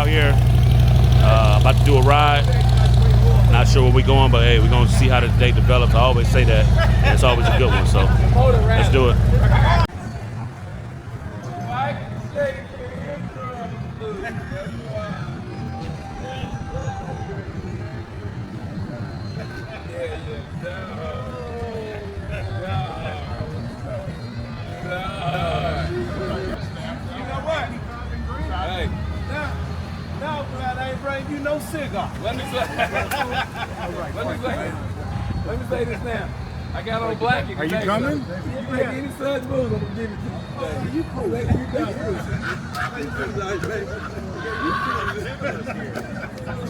out here. About to do a ride. Not sure where we're going, but hey, we're going to see how the day develops. I always say that. And it's always a good one, so let's do it. You no cigar. Let me say this now. I got on black. Are you coming? Yeah. Any such moves, I'm gonna give it to you. You cool. We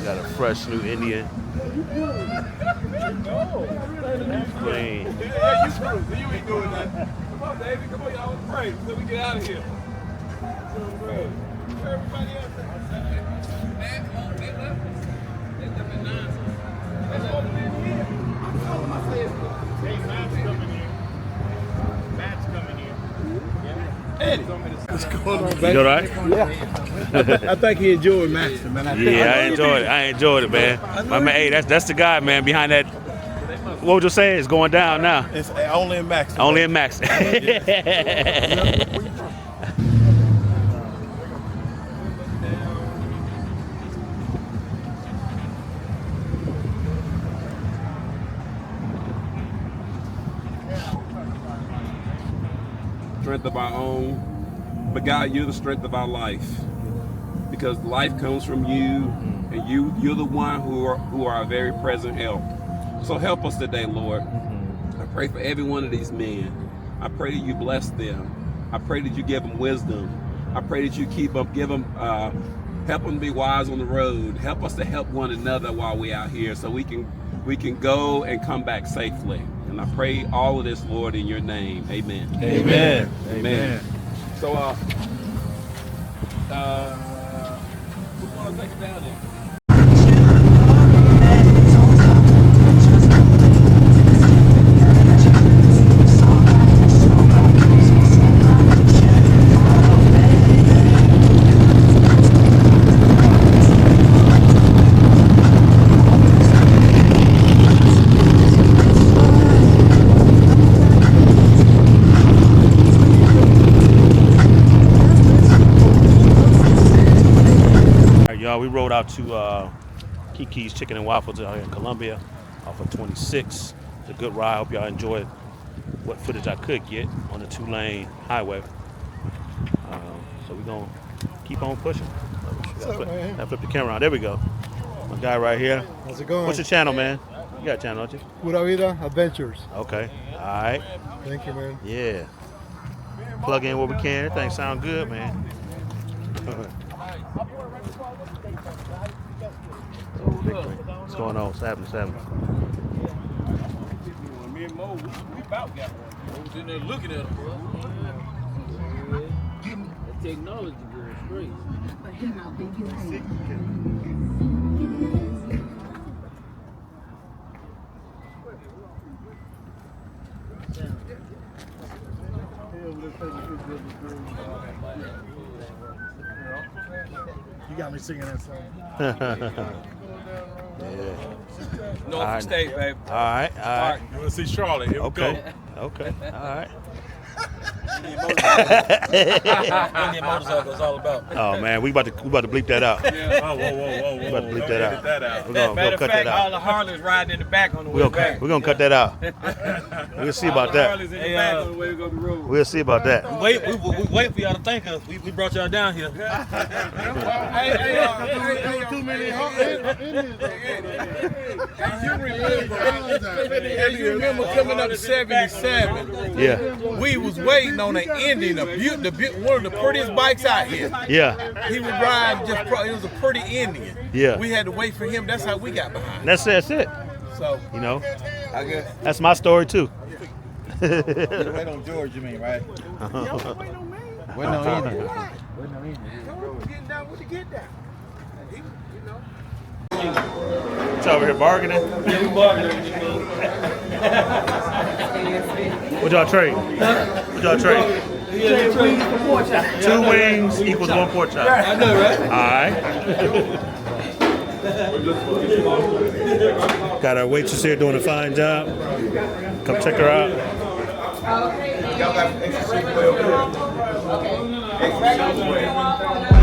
got a fresh new Indian. Clean. Yeah, you cool. You ain't doing that. Come on, David. Come on, y'all. Pray until we get out of here. Everybody else. What's going on, You all right? Yeah. I think he enjoyed Max, man. I enjoyed it, man. My man, hey, that's the guy, man, behind that. What would you say? It's going down now. It's only in Max. Only in Max. Strength of our own, but God, you're the strength of our life, because life comes from you, and you're the one who are a very present help. So help us today, Lord. I pray for every one of these men. I pray that you bless them. I pray that you give them wisdom. I pray that you help them to be wise on the road. Help us to help one another while we're out here, so we can go and come back safely. And I pray all of this, Lord, in your name. Amen. Amen. Amen. So, who's going to take it down there? We rode out to Kiki's Chicken and Waffles out here in Columbia off of 26. It's a good ride. Hope y'all enjoyed what footage I could get on the 2-lane highway. So we're going to keep on pushing. I flip the camera on. There we go. My guy right here. How's it going? What's your channel, man? You got a channel, don't you? Pura Vida Adventures. Okay. All right. Thank you, man. Yeah. Plug in what we can. Everything sound good, man. What's going on? What's happening? Me and Mo, we about got one. I was in there looking at him, bro. The technology girl straight. You got me singing that song. Yeah. North State, baby. All right. You want to see Charlotte? Here we go. Okay. All right. What the motorcycle is all about. Oh man, we about to bleep that out. Yeah. Oh, whoa. We about to bleep that out. We're gonna cut that All out. the Harleys riding in the back on the way back. We're gonna cut that out. We'll see about that. We'll see about that. We wait for y'all to thank us. We brought y'all down here. Too many You remember coming up to 77? Yeah. We was waiting on an Indian, one of the prettiest bikes out here. Yeah. He would ride it was a pretty Indian. Yeah. We had to wait for him. That's how we got behind. That's it. So, You know, I guess. that's my story too. Wait on George, you mean, right? Wait on me. Wait on Indian. Getting down with the get down. It's over here bargaining. Yeah, we bargaining. What y'all trade? 2 wings equals 1 pork chop. I know, right? All right. Got our waitress here doing a fine job. Come check her out. Okay.